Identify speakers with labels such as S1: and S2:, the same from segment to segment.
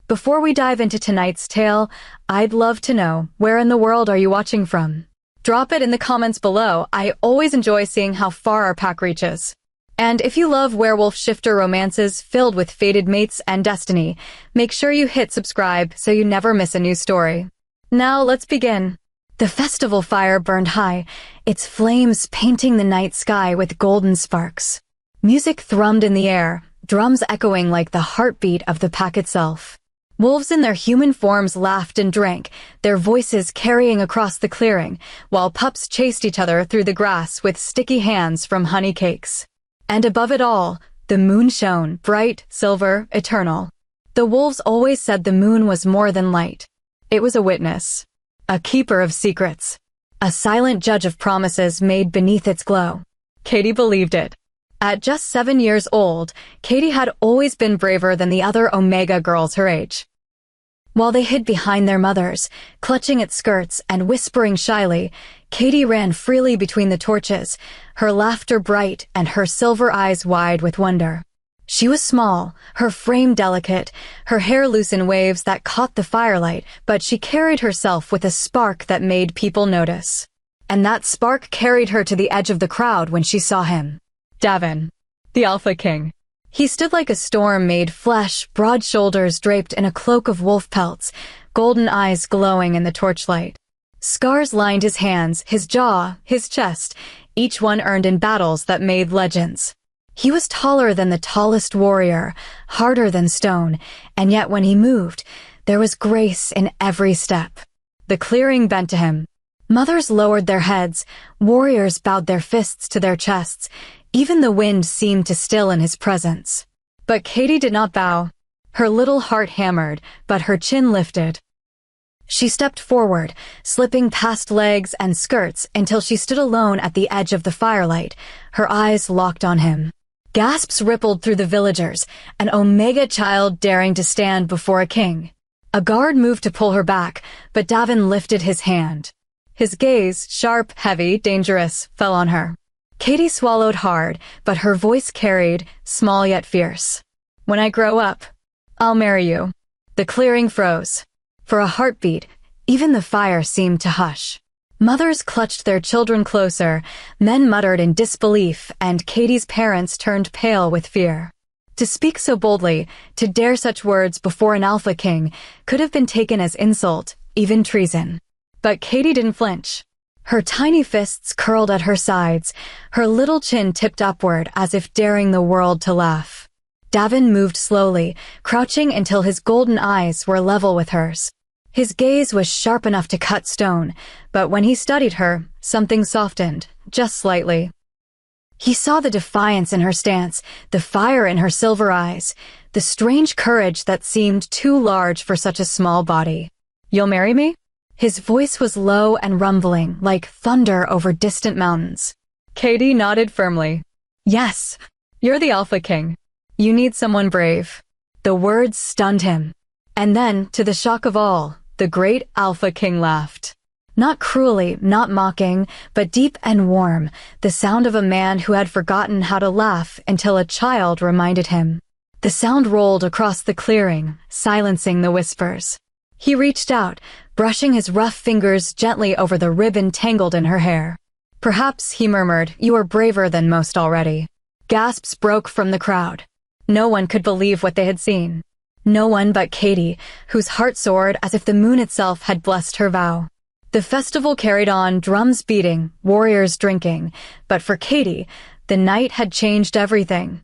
S1: Before we dive into tonight's tale, I'd love to know, where in the world are you watching from? Drop it in the comments below. I always enjoy seeing how far our pack reaches. And if you love werewolf shifter romances filled with fated mates and destiny, make sure you hit subscribe so you never miss a new story. Now let's begin. The festival fire burned high, its flames painting the night sky with golden sparks. Music thrummed in the air, drums echoing like the heartbeat of the pack itself. Wolves in their human forms laughed and drank, their voices carrying across the clearing, while pups chased each other through the grass with sticky hands from honey cakes. And above it all, the moon shone, bright, silver, eternal. The wolves always said the moon was more than light. It was a witness, a keeper of secrets, a silent judge of promises made beneath its glow. Katie believed it. At just 7 years old, Katie had always been braver than the other Omega girls her age. While they hid behind their mothers, clutching at skirts and whispering shyly, Katie ran freely between the torches, her laughter bright and her silver eyes wide with wonder. She was small, her frame delicate, her hair loose in waves that caught the firelight, but she carried herself with a spark that made people notice. And that spark carried her to the edge of the crowd when she saw him. Daven, the Alpha King. He stood like a storm-made flesh, broad shoulders draped in a cloak of wolf pelts, golden eyes glowing in the torchlight. Scars lined his hands, his jaw, his chest, each one earned in battles that made legends. He was taller than the tallest warrior, harder than stone, and yet when he moved, there was grace in every step. The clearing bent to him. Mothers lowered their heads, warriors bowed their fists to their chests. Even the wind seemed to still in his presence. But Katie did not bow. Her little heart hammered, but her chin lifted. She stepped forward, slipping past legs and skirts until she stood alone at the edge of the firelight, her eyes locked on him. Gasps rippled through the villagers, an Omega child daring to stand before a king. A guard moved to pull her back, but Daven lifted his hand. His gaze, sharp, heavy, dangerous, fell on her. Katie swallowed hard, but her voice carried, small yet fierce. When I grow up, I'll marry you. The clearing froze. For a heartbeat, even the fire seemed to hush. Mothers clutched their children closer, men muttered in disbelief, and Katie's parents turned pale with fear. To speak so boldly, to dare such words before an Alpha King, could have been taken as insult, even treason. But Katie didn't flinch. Her tiny fists curled at her sides, her little chin tipped upward as if daring the world to laugh. Daven moved slowly, crouching until his golden eyes were level with hers. His gaze was sharp enough to cut stone, but when he studied her, something softened, just slightly. He saw the defiance in her stance, the fire in her silver eyes, the strange courage that seemed too large for such a small body. You'll marry me? His voice was low and rumbling, like thunder over distant mountains. Katie nodded firmly. Yes, you're the Alpha King. You need someone brave. The words stunned him. And then, to the shock of all, the great Alpha King laughed. Not cruelly, not mocking, but deep and warm, the sound of a man who had forgotten how to laugh until a child reminded him. The sound rolled across the clearing, silencing the whispers. He reached out, brushing his rough fingers gently over the ribbon tangled in her hair. Perhaps, he murmured, you are braver than most already. Gasps broke from the crowd. No one could believe what they had seen. No one but Katie, whose heart soared as if the moon itself had blessed her vow. The festival carried on, drums beating, warriors drinking, but for Katie, the night had changed everything.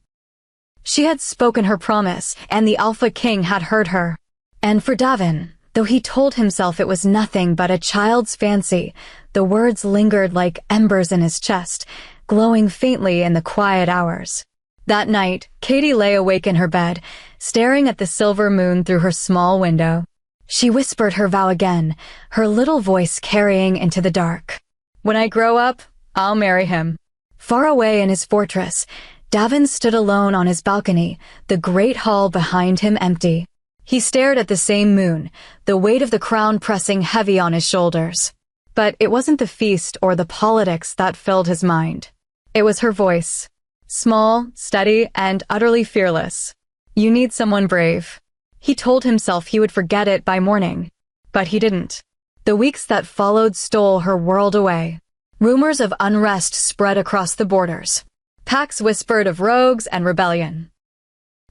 S1: She had spoken her promise, and the Alpha King had heard her. And for Daven, though he told himself it was nothing but a child's fancy, the words lingered like embers in his chest, glowing faintly in the quiet hours. That night, Katie lay awake in her bed, staring at the silver moon through her small window. She whispered her vow again, her little voice carrying into the dark. When I grow up, I'll marry him. Far away in his fortress, Daven stood alone on his balcony, the great hall behind him empty. He stared at the same moon, the weight of the crown pressing heavy on his shoulders. But it wasn't the feast or the politics that filled his mind. It was her voice. Small, steady, and utterly fearless. You need someone brave. He told himself he would forget it by morning. But he didn't. The weeks that followed stole her world away. Rumors of unrest spread across the borders. Packs whispered of rogues and rebellion.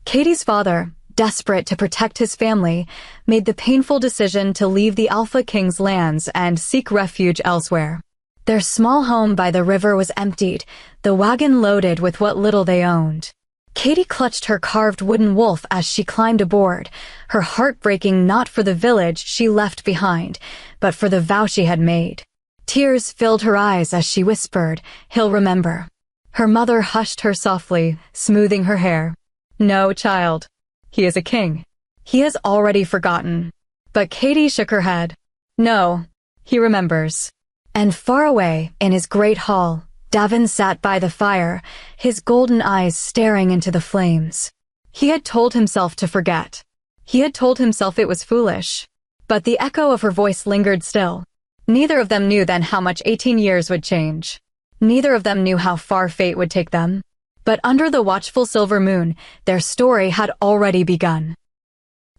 S1: Katie's father, desperate to protect his family, made the painful decision to leave the Alpha King's lands and seek refuge elsewhere. Their small home by the river was emptied, the wagon loaded with what little they owned. Katie clutched her carved wooden wolf as she climbed aboard, her heart breaking not for the village she left behind, but for the vow she had made. Tears filled her eyes as she whispered, "He'll remember." Her mother hushed her softly, smoothing her hair. "No, child. He is a king. He has already forgotten." But Katie shook her head. "No, he remembers." And far away, in his great hall, Daven sat by the fire, his golden eyes staring into the flames. He had told himself to forget. He had told himself it was foolish. But the echo of her voice lingered still. Neither of them knew then how much 18 years would change. Neither of them knew how far fate would take them. But under the watchful silver moon, their story had already begun.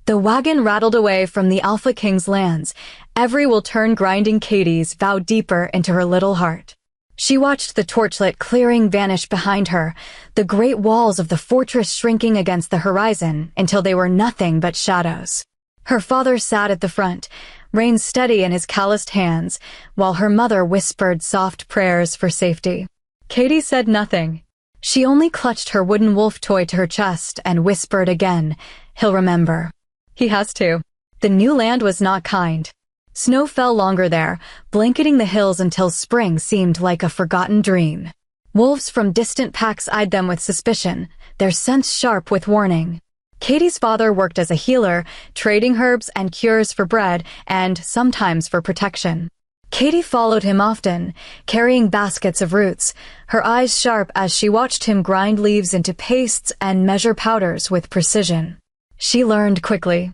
S1: The wagon rattled away from the Alpha King's lands. Every will turn grinding Katie's vowed deeper into her little heart. She watched the torchlit clearing vanish behind her, the great walls of the fortress shrinking against the horizon until they were nothing but shadows. Her father sat at the front, rein steady in his calloused hands, while her mother whispered soft prayers for safety. Katie said nothing. She only clutched her wooden wolf toy to her chest and whispered again, "He'll remember." He has to. The new land was not kind. Snow fell longer there, blanketing the hills until spring seemed like a forgotten dream. Wolves from distant packs eyed them with suspicion, their scents sharp with warning. Katie's father worked as a healer, trading herbs and cures for bread and sometimes for protection. Katie followed him often, carrying baskets of roots, her eyes sharp as she watched him grind leaves into pastes and measure powders with precision. She learned quickly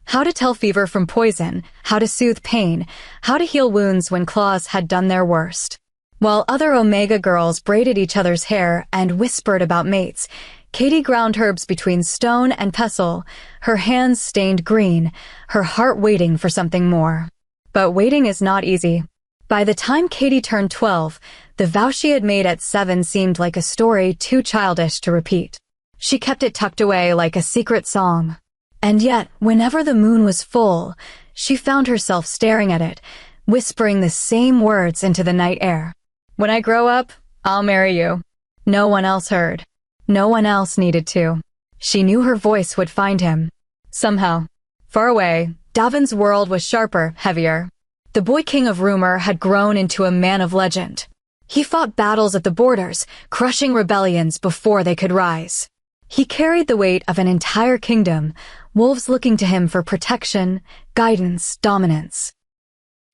S1: how to tell fever from poison, how to soothe pain, how to heal wounds when claws had done their worst. While other Omega girls braided each other's hair and whispered about mates, Katie ground herbs between stone and pestle, her hands stained green, her heart waiting for something more. But waiting is not easy. By the time Katie turned 12, the vow she had made at 7 seemed like a story too childish to repeat. She kept it tucked away like a secret song. And yet, whenever the moon was full, she found herself staring at it, whispering the same words into the night air. "When I grow up, I'll marry you." No one else heard. No one else needed to. She knew her voice would find him. Somehow. Far away, Daven's world was sharper, heavier. The boy king of rumor had grown into a man of legend. He fought battles at the borders, crushing rebellions before they could rise. He carried the weight of an entire kingdom, wolves looking to him for protection, guidance, dominance.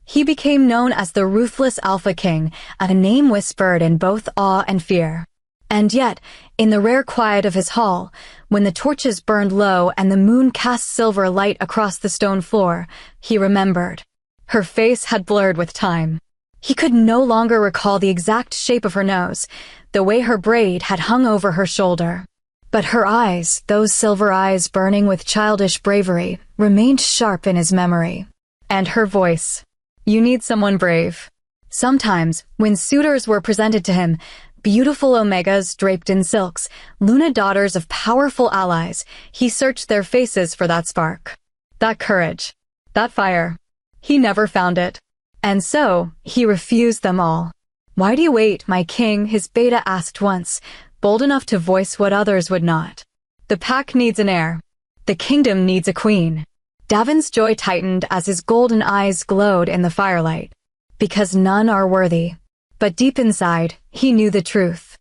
S1: He became known as the ruthless Alpha King, a name whispered in both awe and fear. And yet, in the rare quiet of his hall, when the torches burned low and the moon cast silver light across the stone floor, he remembered. Her face had blurred with time. He could no longer recall the exact shape of her nose, the way her braid had hung over her shoulder. But her eyes, those silver eyes burning with childish bravery, remained sharp in his memory. And her voice. "You need someone brave." Sometimes, when suitors were presented to him, beautiful Omegas draped in silks, Luna daughters of powerful allies, he searched their faces for that spark. That courage. That fire. He never found it. And so, he refused them all. "Why do you wait, my king?" his beta asked once, bold enough to voice what others would not. "The pack needs an heir. The kingdom needs a queen." Daven's joy tightened as his golden eyes glowed in the firelight. Because none are worthy. But deep inside, he knew the truth.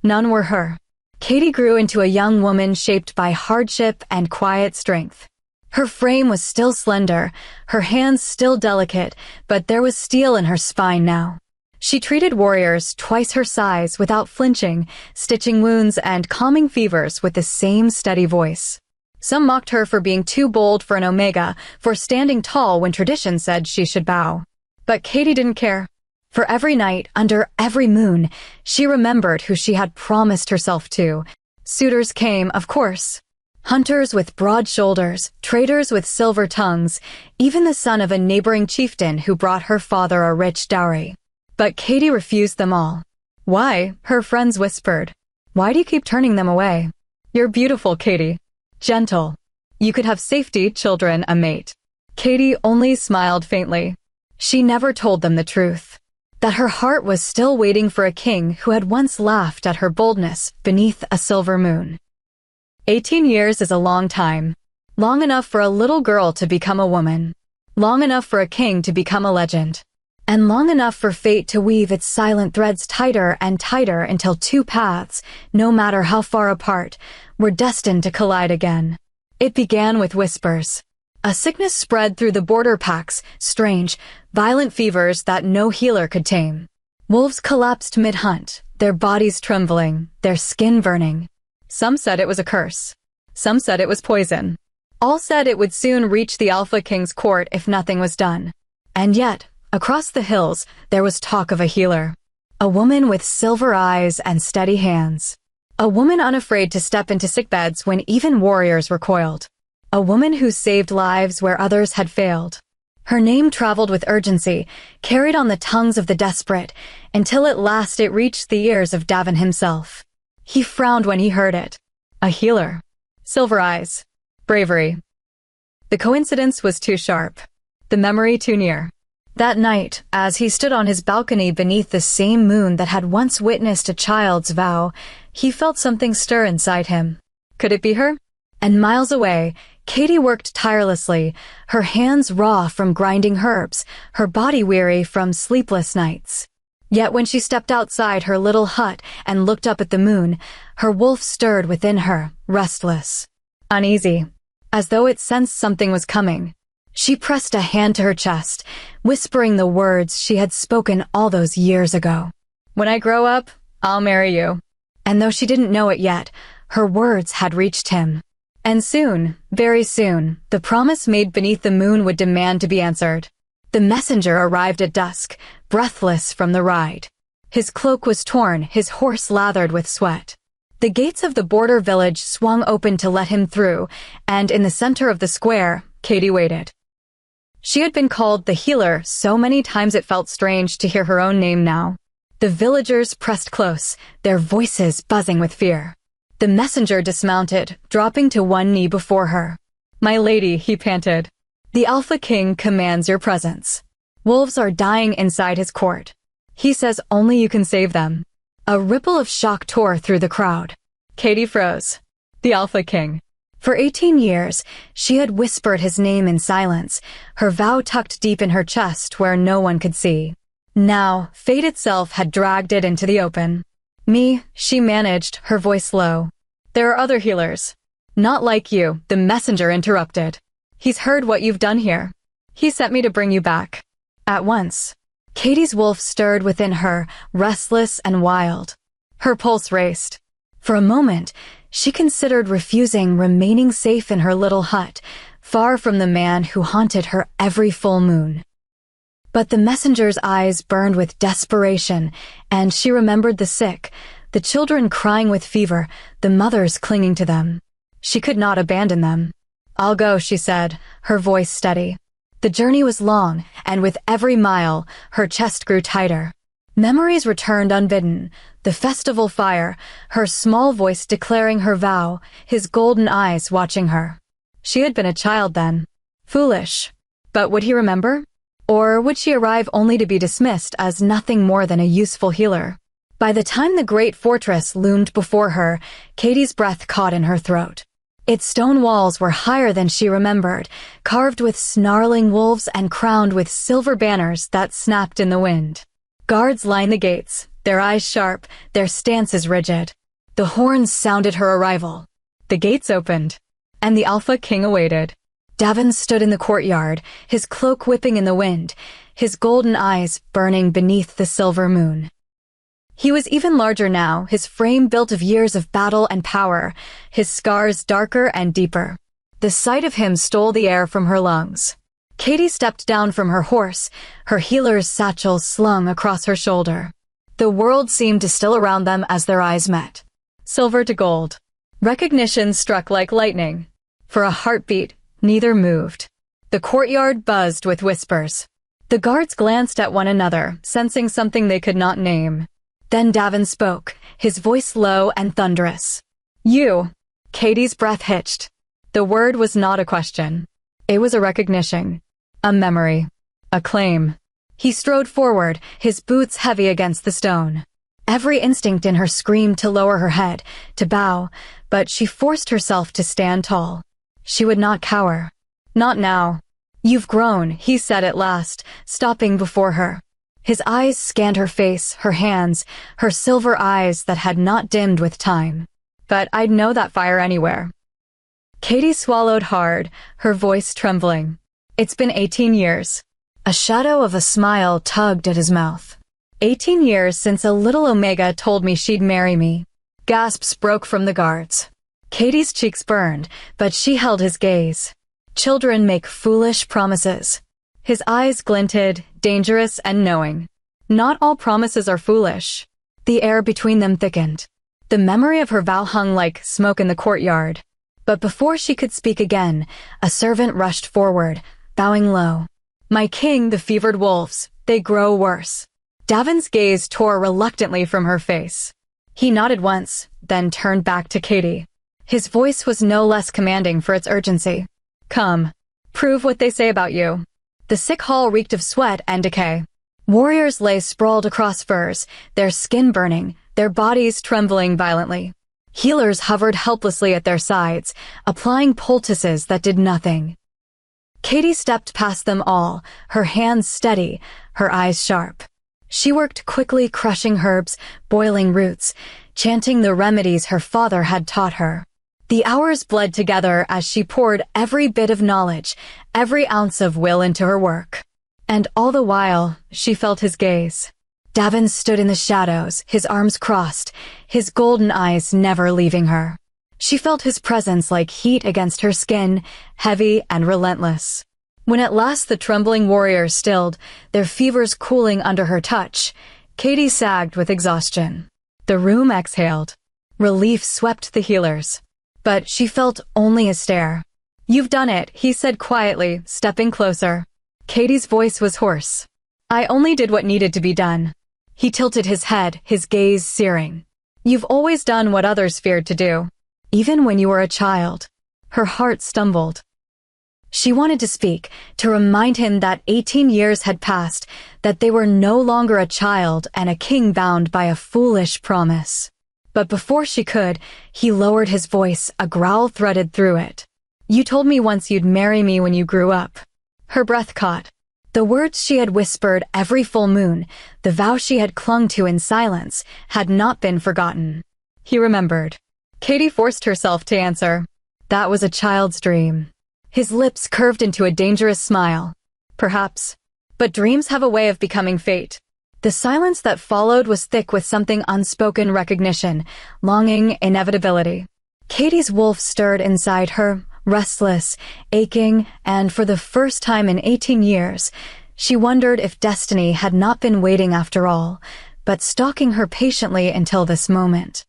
S1: None were her. Katie grew into a young woman shaped by hardship and quiet strength. Her frame was still slender, her hands still delicate, but there was steel in her spine now. She treated warriors twice her size without flinching, stitching wounds and calming fevers with the same steady voice. Some mocked her for being too bold for an Omega, for standing tall when tradition said she should bow. But Katie didn't care. For every night, under every moon, she remembered who she had promised herself to. Suitors came, of course. Hunters with broad shoulders, traders with silver tongues, even the son of a neighboring chieftain who brought her father a rich dowry. But Katie refused them all. Why? Her friends whispered. Why do you keep turning them away? You're beautiful, Katie. Gentle. You could have safety, children, a mate. Katie only smiled faintly. She never told them the truth. That her heart was still waiting for a king who had once laughed at her boldness beneath a silver moon. 18 years is a long time. Long enough for a little girl to become a woman. Long enough for a king to become a legend. And long enough for fate to weave its silent threads tighter and tighter until two paths, no matter how far apart, were destined to collide again. It began with whispers. A sickness spread through the border packs, strange, violent fevers that no healer could tame. Wolves collapsed mid-hunt, their bodies trembling, their skin burning. Some said it was a curse. Some said it was poison. All said it would soon reach the Alpha King's court if nothing was done. And yet, across the hills, there was talk of a healer. A woman with silver eyes and steady hands. A woman unafraid to step into sickbeds when even warriors recoiled. A woman who saved lives where others had failed. Her name traveled with urgency, carried on the tongues of the desperate, until at last it reached the ears of Daven himself. He frowned when he heard it. A healer. Silver eyes. Bravery. The coincidence was too sharp. The memory too near. That night, as he stood on his balcony beneath the same moon that had once witnessed a child's vow, he felt something stir inside him. Could it be her? And miles away, Katie worked tirelessly, her hands raw from grinding herbs, her body weary from sleepless nights. Yet when she stepped outside her little hut and looked up at the moon, her wolf stirred within her, restless, uneasy, as though it sensed something was coming. She pressed a hand to her chest, whispering the words she had spoken all those years ago. When I grow up, I'll marry you. And though she didn't know it yet, her words had reached him. And soon, very soon, the promise made beneath the moon would demand to be answered. The messenger arrived at dusk, breathless from the ride. His cloak was torn, his horse lathered with sweat. The gates of the border village swung open to let him through, and in the center of the square, Katie waited. She had been called the healer so many times it felt strange to hear her own name now. The villagers pressed close, their voices buzzing with fear. The messenger dismounted, dropping to one knee before her. "My lady," he panted. "The Alpha King commands your presence. Wolves are dying inside his court. He says only you can save them." A ripple of shock tore through the crowd. Katie froze. The Alpha King. For 18 years, she had whispered his name in silence, her vow tucked deep in her chest where no one could see. Now, fate itself had dragged it into the open. "Me," she managed, her voice low. "There are other healers." "Not like you," the messenger interrupted. "He's heard what you've done here. He sent me to bring you back." At once, Katie's wolf stirred within her, restless and wild. Her pulse raced. For a moment, she considered refusing remaining safe in her little hut, far from the man who haunted her every full moon. But the messenger's eyes burned with desperation, and she remembered the sick, the children crying with fever, the mothers clinging to them. She could not abandon them. "I'll go," she said, her voice steady. The journey was long, and with every mile, her chest grew tighter. Memories returned unbidden, the festival fire, her small voice declaring her vow, his golden eyes watching her. She had been a child then. Foolish. But would he remember? Or would she arrive only to be dismissed as nothing more than a useful healer? By the time the great fortress loomed before her, Katie's breath caught in her throat. Its stone walls were higher than she remembered, carved with snarling wolves and crowned with silver banners that snapped in the wind. Guards lined the gates, their eyes sharp, their stances rigid. The horns sounded her arrival. The gates opened, and the Alpha King awaited. Daven stood in the courtyard, his cloak whipping in the wind, his golden eyes burning beneath the silver moon. He was even larger now, his frame built of years of battle and power, his scars darker and deeper. The sight of him stole the air from her lungs. Katie stepped down from her horse, her healer's satchel slung across her shoulder. The world seemed to still around them as their eyes met. Silver to gold. Recognition struck like lightning. For a heartbeat, neither moved. The courtyard buzzed with whispers. The guards glanced at one another, sensing something they could not name. Then Daven spoke, his voice low and thunderous. "You." Katie's breath hitched. The word was not a question. It was a recognition. A memory. A claim. He strode forward, his boots heavy against the stone. Every instinct in her screamed to lower her head, to bow, but she forced herself to stand tall. She would not cower. Not now. "You've grown," he said at last, stopping before her. His eyes scanned her face, her hands, her silver eyes that had not dimmed with time. "But I'd know that fire anywhere." Katie swallowed hard, her voice trembling. "It's been 18 years. A shadow of a smile tugged at his mouth. 18 years since a little Omega told me she'd marry me. Gasps broke from the guards. Katie's cheeks burned, but she held his gaze. Children make foolish promises. His eyes glinted, dangerous and knowing. Not all promises are foolish. The air between them thickened. The memory of her vow hung like smoke in the courtyard. But before she could speak again, a servant rushed forward, bowing low. "My king, the fevered wolves, they grow worse." Daven's gaze tore reluctantly from her face. He nodded once, then turned back to Katie. His voice was no less commanding for its urgency. "Come, prove what they say about you." The sick hall reeked of sweat and decay. Warriors lay sprawled across furs, their skin burning, their bodies trembling violently. Healers hovered helplessly at their sides, applying poultices that did nothing. Katie stepped past them all, her hands steady, her eyes sharp. She worked quickly, crushing herbs, boiling roots, chanting the remedies her father had taught her. The hours bled together as she poured every bit of knowledge, every ounce of will into her work. And all the while, she felt his gaze. Daven stood in the shadows, his arms crossed, his golden eyes never leaving her. She felt his presence like heat against her skin, heavy and relentless. When at last the trembling warriors stilled, their fevers cooling under her touch, Katie sagged with exhaustion. The room exhaled. Relief swept the healers. But she felt only a stare. "You've done it," he said quietly, stepping closer. Katie's voice was hoarse. "I only did what needed to be done." He tilted his head, his gaze searing. "You've always done what others feared to do, even when you were a child." Her heart stumbled. She wanted to speak, to remind him that 18 years had passed, that they were no longer a child and a king bound by a foolish promise. But before she could, he lowered his voice, a growl threaded through it. "You told me once you'd marry me when you grew up." Her breath caught. The words she had whispered every full moon, the vow she had clung to in silence, had not been forgotten. He remembered. Katie forced herself to answer. That was a child's dream. His lips curved into a dangerous smile. Perhaps. But dreams have a way of becoming fate. The silence that followed was thick with something unspoken recognition, longing, inevitability. Katie's wolf stirred inside her, restless, aching, and for the first time in 18 years, she wondered if destiny had not been waiting after all, but stalking her patiently until this moment.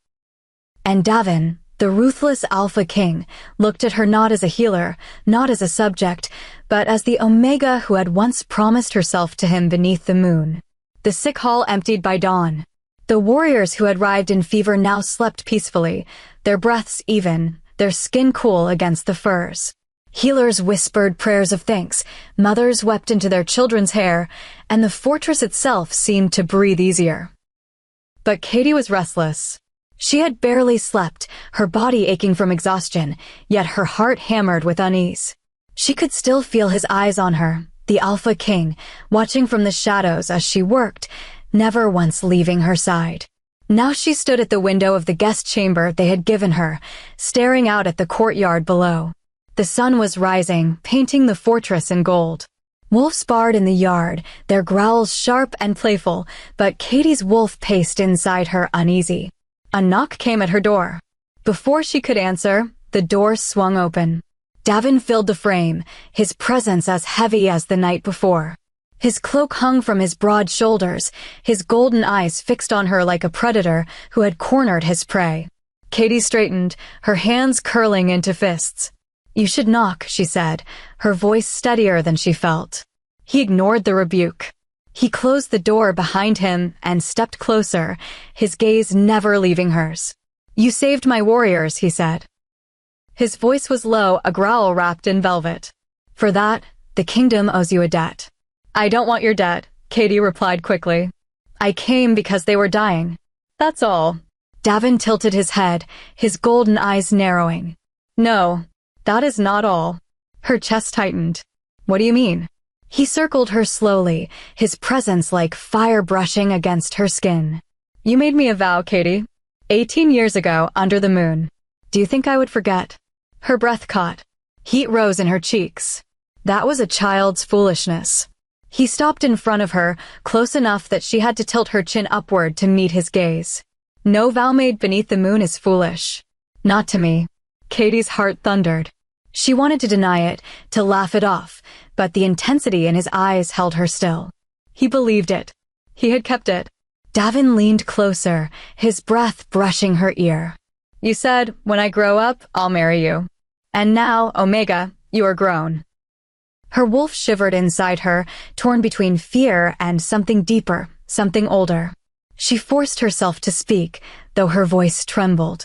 S1: And Daven, the ruthless Alpha King, looked at her not as a healer, not as a subject, but as the Omega who had once promised herself to him beneath the moon. The sick hall emptied by dawn. The warriors who had arrived in fever now slept peacefully, their breaths even, their skin cool against the furs. Healers whispered prayers of thanks, mothers wept into their children's hair, and the fortress itself seemed to breathe easier. But Katie was restless. She had barely slept, her body aching from exhaustion, yet her heart hammered with unease. She could still feel his eyes on her, the Alpha King, watching from the shadows as she worked, never once leaving her side. Now she stood at the window of the guest chamber they had given her, staring out at the courtyard below. The sun was rising, painting the fortress in gold. Wolves barred in the yard, their growls sharp and playful, but Katie's wolf paced inside her uneasy. A knock came at her door. Before she could answer, the door swung open. Daven filled the frame, his presence as heavy as the night before. His cloak hung from his broad shoulders, his golden eyes fixed on her like a predator who had cornered his prey. Katie straightened, her hands curling into fists. "You should knock," she said, her voice steadier than she felt. He ignored the rebuke. He closed the door behind him and stepped closer, his gaze never leaving hers. "You saved my warriors," he said. His voice was low, a growl wrapped in velvet. "For that, the kingdom owes you a debt." "I don't want your debt," Katie replied quickly. "I came because they were dying. That's all." Daven tilted his head, his golden eyes narrowing. "No, that is not all." Her chest tightened. "What do you mean?" He circled her slowly, his presence like fire brushing against her skin. "You made me a vow, Katie. 18 years ago, under the moon. Do you think I would forget?" Her breath caught. Heat rose in her cheeks. That was a child's foolishness. He stopped in front of her, close enough that she had to tilt her chin upward to meet his gaze. "No vow made beneath the moon is foolish. Not to me." Katie's heart thundered. She wanted to deny it, to laugh it off, but the intensity in his eyes held her still. He believed it. He had kept it. Daven leaned closer, his breath brushing her ear. "You said, when I grow up, I'll marry you. And now, Omega, you are grown." Her wolf shivered inside her, torn between fear and something deeper, something older. She forced herself to speak, though her voice trembled.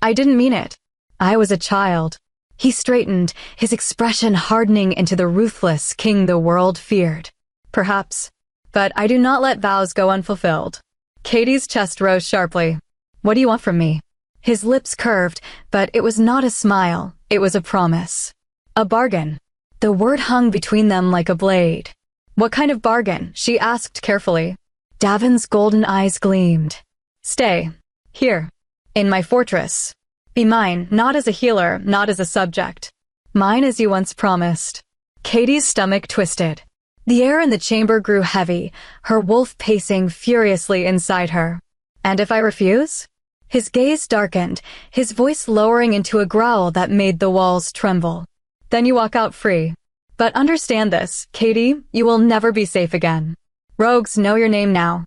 S1: "I didn't mean it. I was a child." He straightened, his expression hardening into the ruthless king the world feared. "Perhaps. But I do not let vows go unfulfilled." Katie's chest rose sharply. "What do you want from me?" His lips curved, but it was not a smile, it was a promise. "A bargain." The word hung between them like a blade. "What kind of bargain?" she asked carefully. Daven's golden eyes gleamed. "Stay. Here. In my fortress. Be mine, not as a healer, not as a subject. Mine as you once promised." Katie's stomach twisted. The air in the chamber grew heavy, her wolf pacing furiously inside her. "And if I refuse?" His gaze darkened, his voice lowering into a growl that made the walls tremble. "Then you walk out free. But understand this, Katie, you will never be safe again. Rogues know your name now."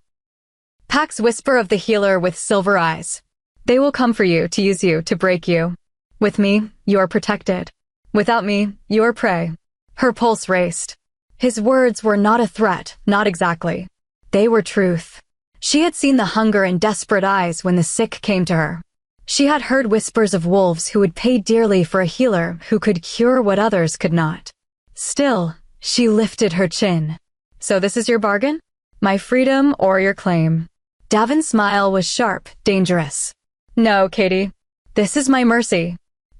S1: Pack's whisper of the healer with silver eyes. "They will come for you, to use you, to break you. With me, you are protected. Without me, you are prey." Her pulse raced. His words were not a threat, not exactly. They were truth. She had seen the hunger in desperate eyes when the sick came to her. She had heard whispers of wolves who would pay dearly for a healer who could cure what others could not. Still, she lifted her chin. "So this is your bargain? My freedom or your claim?" Daven's smile was sharp, dangerous. "No, Katie. This is my mercy.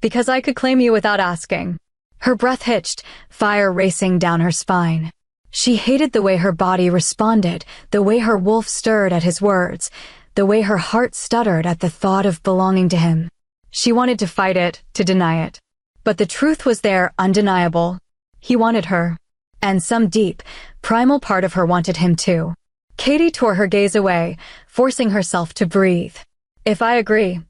S1: Because I could claim you without asking." Her breath hitched, fire racing down her spine. She hated the way her body responded, the way her wolf stirred at his words, the way her heart stuttered at the thought of belonging to him. She wanted to fight it, to deny it. But the truth was there, undeniable. He wanted her. And some deep, primal part of her wanted him too. Katie tore her gaze away, forcing herself to breathe. "If I agree."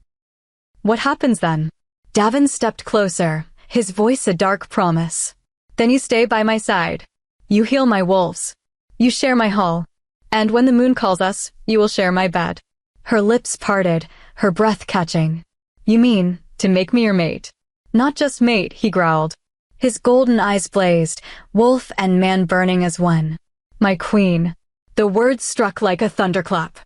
S1: "What happens then?" Daven stepped closer, his voice a dark promise. "Then you stay by my side. You heal my wolves. You share my hall. And when the moon calls us, you will share my bed." Her lips parted, her breath catching. "You mean, to make me your mate?" "Not just mate," he growled. His golden eyes blazed, wolf and man burning as one. "My queen." The words struck like a thunderclap.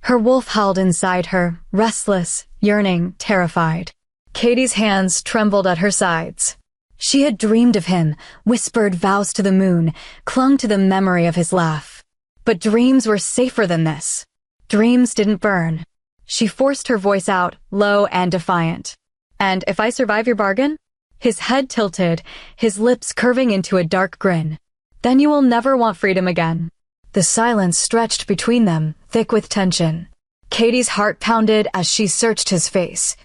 S1: Her wolf howled inside her, restless, yearning, terrified. Katie's hands trembled at her sides. She had dreamed of him, whispered vows to the moon, clung to the memory of his laugh. But dreams were safer than this. Dreams didn't burn. She forced her voice out, low and defiant. "And if I survive your bargain?" His head tilted, his lips curving into a dark grin. "Then you will never want freedom again." The silence stretched between them, thick with tension. Katie's heart pounded as she searched his face.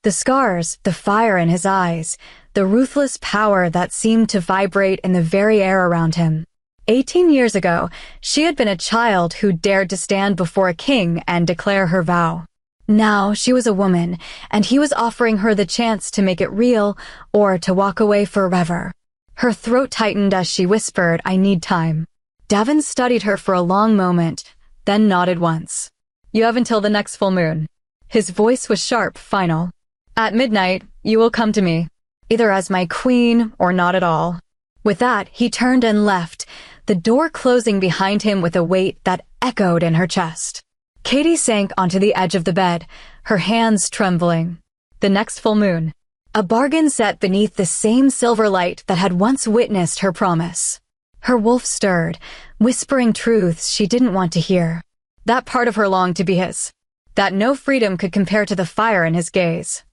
S1: The scars, the fire in his eyes, the ruthless power that seemed to vibrate in the very air around him. 18 years ago, she had been a child who dared to stand before a king and declare her vow. Now she was a woman, and he was offering her the chance to make it real or to walk away forever. Her throat tightened as she whispered, "I need time." Daven studied her for a long moment, then nodded once. "You have until the next full moon." His voice was sharp, final. At midnight, you will come to me, either as my queen or not at all. With that, he turned and left, the door closing behind him with a weight that echoed in her chest. Katie sank onto the edge of the bed, her hands trembling. The next full moon. A bargain set beneath the same silver light that had once witnessed her promise. Her wolf stirred, whispering truths she didn't want to hear. That part of her longed to be his. That no freedom could compare to the fire in his gaze.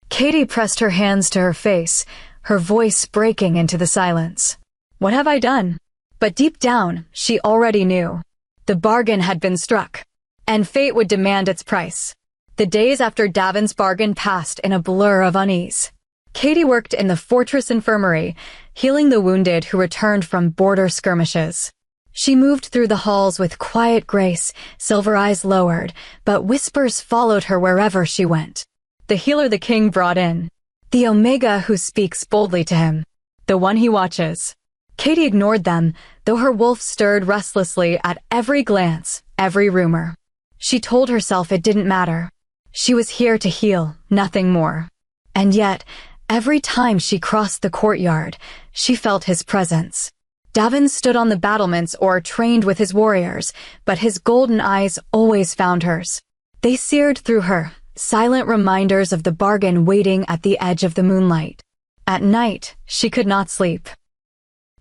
S1: Katie pressed her hands to her face, her voice breaking into the silence. What have I done? But deep down, she already knew. The bargain had been struck, and fate would demand its price. The days after Daven's bargain passed in a blur of unease. Katie worked in the fortress infirmary, healing the wounded who returned from border skirmishes. She moved through the halls with quiet grace, silver eyes lowered, but whispers followed her wherever she went. The healer the king brought in. The Omega who speaks boldly to him. The one he watches. Katie ignored them, though her wolf stirred restlessly at every glance, every rumor. She told herself it didn't matter. She was here to heal, nothing more. And yet, every time she crossed the courtyard, she felt his presence. Daven stood on the battlements or trained with his warriors, but his golden eyes always found hers. They seared through her, silent reminders of the bargain waiting at the edge of the moonlight. At night, she could not sleep.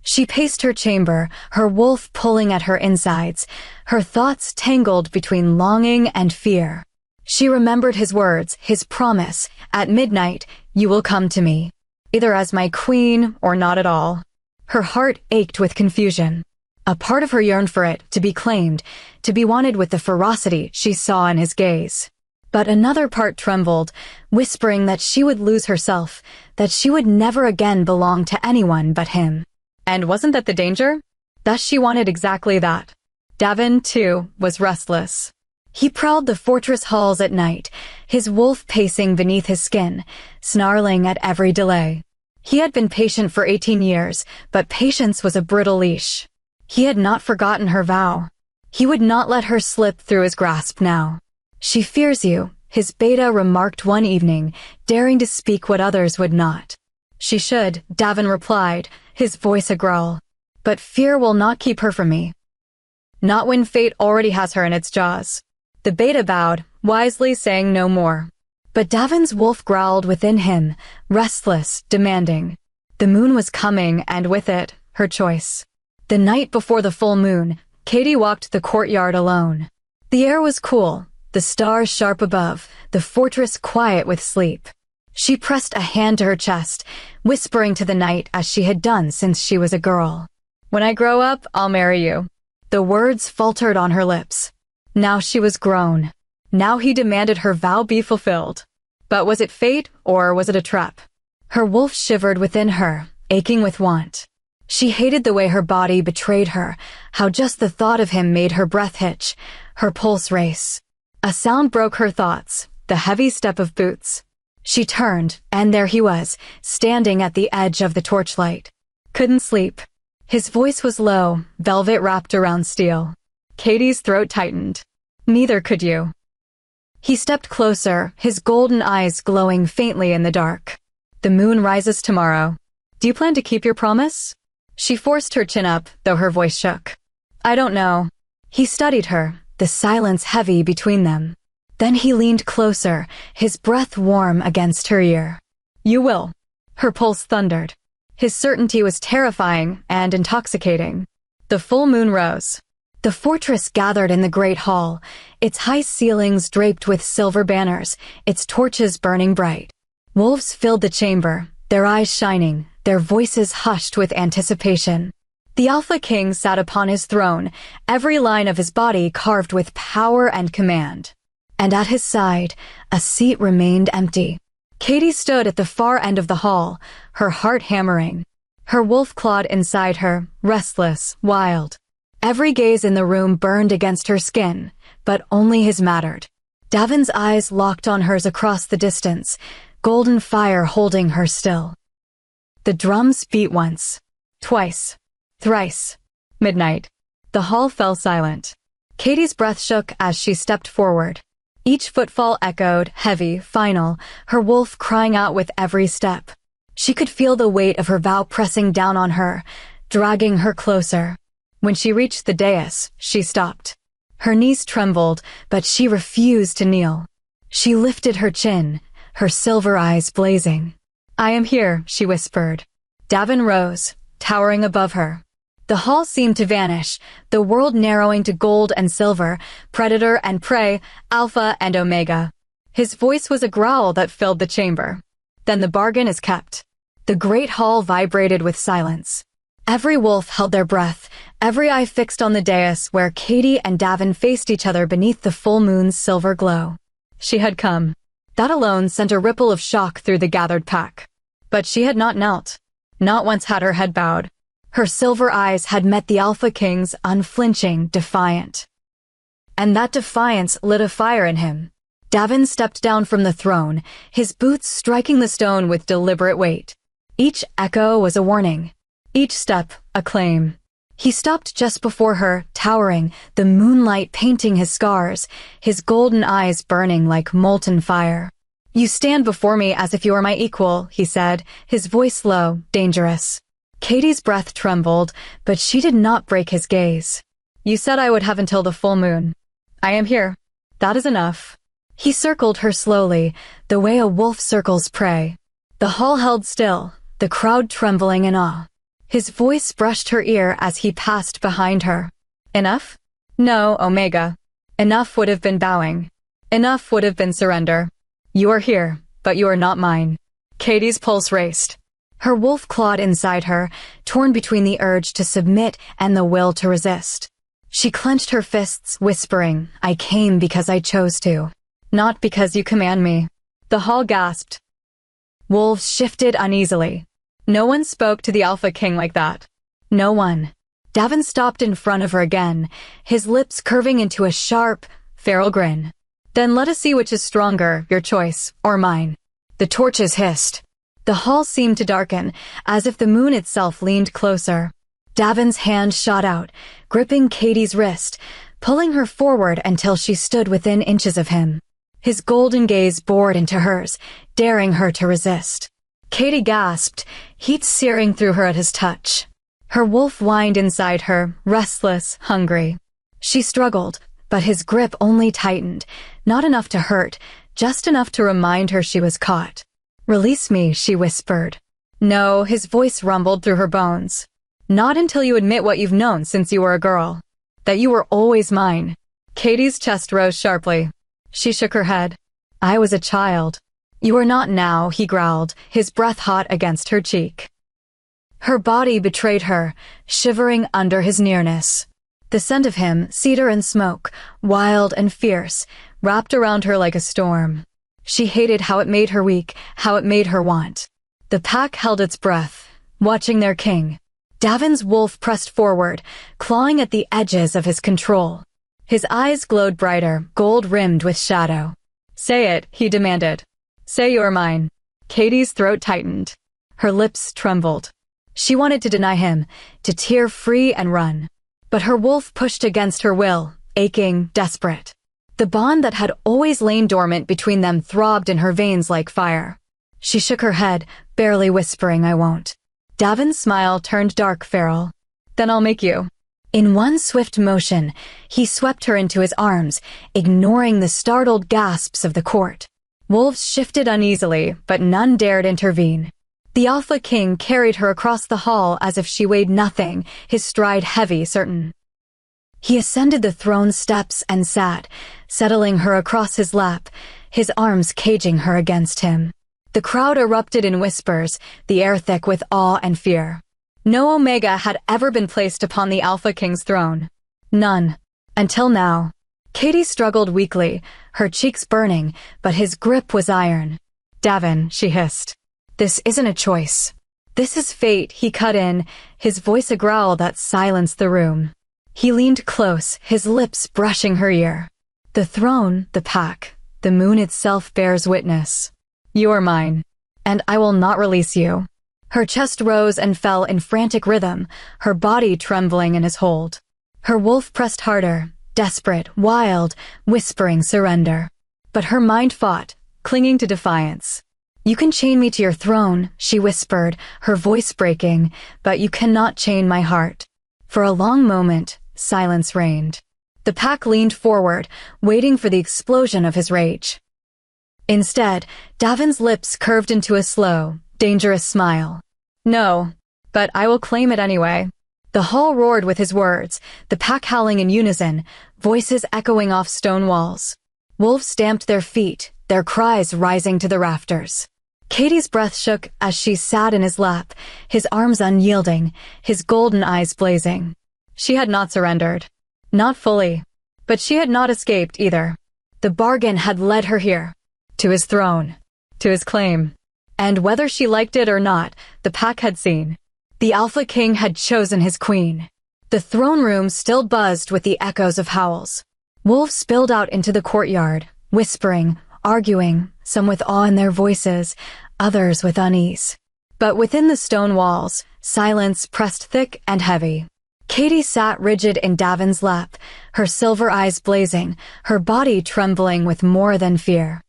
S1: She paced her chamber, her wolf pulling at her insides, her thoughts tangled between longing and fear. She remembered his words, his promise, at midnight, you will come to me, either as my queen or not at all. Her heart ached with confusion. A part of her yearned for it, to be claimed, to be wanted with the ferocity she saw in his gaze. But another part trembled, whispering that she would lose herself, that she would never again belong to anyone but him. And wasn't that the danger? Thus she wanted exactly that. Daven, too, was restless. He prowled the fortress halls at night, his wolf pacing beneath his skin, snarling at every delay. He had been patient for 18 years, but patience was a brittle leash. He had not forgotten her vow. He would not let her slip through his grasp now. She fears you, his beta remarked one evening, daring to speak what others would not. She should, Daven replied, his voice a growl. But fear will not keep her from me. Not when fate already has her in its jaws. The beta bowed, wisely saying no more. But Daven's wolf growled within him, restless, demanding. The moon was coming, and with it, her choice. The night before the full moon, Katie walked the courtyard alone. The air was cool, the stars sharp above, the fortress quiet with sleep. She pressed a hand to her chest, whispering to the night as she had done since she was a girl. When I grow up, I'll marry you. The words faltered on her lips. Now she was grown. Now he demanded her vow be fulfilled. But was it fate, or was it a trap? Her wolf shivered within her, aching with want. She hated the way her body betrayed her, how just the thought of him made her breath hitch, her pulse race. A sound broke her thoughts, the heavy step of boots. She turned, and there he was, standing at the edge of the torchlight. Couldn't sleep. His voice was low, velvet wrapped around steel. Katie's throat tightened. Neither could you. He stepped closer, his golden eyes glowing faintly in the dark. The moon rises tomorrow. Do you plan to keep your promise? She forced her chin up, though her voice shook. I don't know. He studied her, the silence heavy between them. Then he leaned closer, his breath warm against her ear. You will. Her pulse thundered. His certainty was terrifying and intoxicating. The full moon rose. The fortress gathered in the great hall, its high ceilings draped with silver banners, its torches burning bright. Wolves filled the chamber, their eyes shining, their voices hushed with anticipation. The Alpha King sat upon his throne, every line of his body carved with power and command. And at his side, a seat remained empty. Katie stood at the far end of the hall, her heart hammering. Her wolf clawed inside her, restless, wild. Every gaze in the room burned against her skin, but only his mattered. Daven's eyes locked on hers across the distance, golden fire holding her still. The drums beat once, twice, thrice. Midnight. The hall fell silent. Katie's breath shook as she stepped forward. Each footfall echoed, heavy, final, her wolf crying out with every step. She could feel the weight of her vow pressing down on her, dragging her closer. When she reached the dais, she stopped. Her knees trembled, but she refused to kneel. She lifted her chin, her silver eyes blazing. "I am here," she whispered. Daven rose, towering above her. The hall seemed to vanish, the world narrowing to gold and silver, predator and prey, alpha and omega. His voice was a growl that filled the chamber. "Then the bargain is kept." The great hall vibrated with silence. Every wolf held their breath, every eye fixed on the dais where Katie and Daven faced each other beneath the full moon's silver glow. She had come. That alone sent a ripple of shock through the gathered pack. But she had not knelt. Not once had her head bowed. Her silver eyes had met the Alpha King's, unflinching, defiant. And that defiance lit a fire in him. Daven stepped down from the throne, his boots striking the stone with deliberate weight. Each echo was a warning. Each step, a claim. He stopped just before her, towering, the moonlight painting his scars, his golden eyes burning like molten fire. "You stand before me as if you are my equal," he said, his voice low, dangerous. Katie's breath trembled, but she did not break his gaze. "You said I would have until the full moon. I am here. That is enough." He circled her slowly, the way a wolf circles prey. The hall held still, the crowd trembling in awe. His voice brushed her ear as he passed behind her. "Enough? No, Omega. Enough would have been bowing. Enough would have been surrender. You are here, but you are not mine." Katie's pulse raced. Her wolf clawed inside her, torn between the urge to submit and the will to resist. She clenched her fists, whispering, "I came because I chose to. Not because you command me." The hall gasped. Wolves shifted uneasily. No one spoke to the Alpha King like that. No one. Daven stopped in front of her again, his lips curving into a sharp, feral grin. "Then let us see which is stronger, your choice, or mine." The torches hissed. The hall seemed to darken, as if the moon itself leaned closer. Daven's hand shot out, gripping Katie's wrist, pulling her forward until she stood within inches of him. His golden gaze bored into hers, daring her to resist. Katie gasped, heat searing through her at his touch. Her wolf whined inside her, restless, hungry. She struggled, but his grip only tightened, not enough to hurt, just enough to remind her she was caught. "Release me," she whispered. "No," his voice rumbled through her bones. "Not until you admit what you've known since you were a girl. That you were always mine." Katie's chest rose sharply. She shook her head. "I was a child." "You are not now," he growled, his breath hot against her cheek. Her body betrayed her, shivering under his nearness. The scent of him, cedar and smoke, wild and fierce, wrapped around her like a storm. She hated how it made her weak, how it made her want. The pack held its breath, watching their king. Daven's wolf pressed forward, clawing at the edges of his control. His eyes glowed brighter, gold-rimmed with shadow. "Say it," he demanded. "Say you're mine." Katie's throat tightened. Her lips trembled. She wanted to deny him, to tear free and run. But her wolf pushed against her will, aching, desperate. The bond that had always lain dormant between them throbbed in her veins like fire. She shook her head, barely whispering, "I won't." Daven's smile turned dark, feral. "Then I'll make you." In one swift motion, he swept her into his arms, ignoring the startled gasps of the court. Wolves shifted uneasily, but none dared intervene. The Alpha King carried her across the hall as if she weighed nothing, his stride heavy, certain. He ascended the throne steps and sat, settling her across his lap, his arms caging her against him. The crowd erupted in whispers, the air thick with awe and fear. No Omega had ever been placed upon the Alpha King's throne. None. Until now. Katie struggled weakly, her cheeks burning, but his grip was iron. "Daven," she hissed. "This isn't a choice. This is fate," he cut in, his voice a growl that silenced the room. He leaned close, his lips brushing her ear. "The throne, the pack, the moon itself bears witness. You are mine, and I will not release you." Her chest rose and fell in frantic rhythm, her body trembling in his hold. Her wolf pressed harder, desperate, wild, whispering surrender. But her mind fought, clinging to defiance. "You can chain me to your throne," she whispered, her voice breaking, "but you cannot chain my heart." For a long moment, silence reigned. The pack leaned forward, waiting for the explosion of his rage. Instead, Daven's lips curved into a slow, dangerous smile. "No, but I will claim it anyway." The hall roared with his words, the pack howling in unison, voices echoing off stone walls. Wolves stamped their feet, their cries rising to the rafters. Katie's breath shook as she sat in his lap, his arms unyielding, his golden eyes blazing. She had not surrendered. Not fully. But she had not escaped either. The bargain had led her here. To his throne. To his claim. And whether she liked it or not, the pack had seen. The Alpha King had chosen his queen. The throne room still buzzed with the echoes of howls. Wolves spilled out into the courtyard, whispering, arguing, some with awe in their voices, others with unease. But within the stone walls, silence pressed thick and heavy. Katie sat rigid in Daven's lap, her silver eyes blazing, her body trembling with more than fear.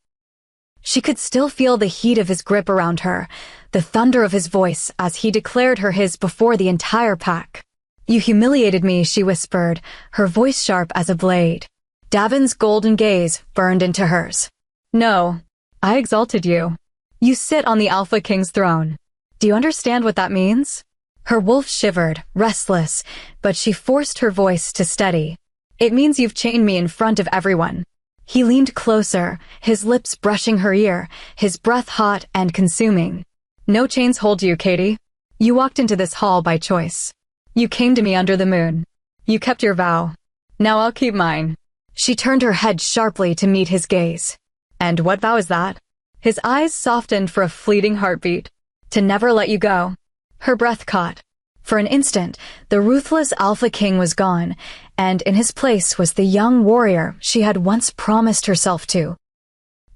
S1: She could still feel the heat of his grip around her, the thunder of his voice as he declared her his before the entire pack. "You humiliated me," she whispered, her voice sharp as a blade. Daven's golden gaze burned into hers. "No, I exalted you. You sit on the Alpha King's throne. Do you understand what that means?" Her wolf shivered, restless, but she forced her voice to steady. "It means you've chained me in front of everyone." He leaned closer, his lips brushing her ear, his breath hot and consuming. "No chains hold you, Katie. You walked into this hall by choice. You came to me under the moon. You kept your vow. Now I'll keep mine." She turned her head sharply to meet his gaze. "And what vow is that?" His eyes softened for a fleeting heartbeat. "To never let you go." Her breath caught. For an instant, the ruthless Alpha King was gone, and in his place was the young warrior she had once promised herself to.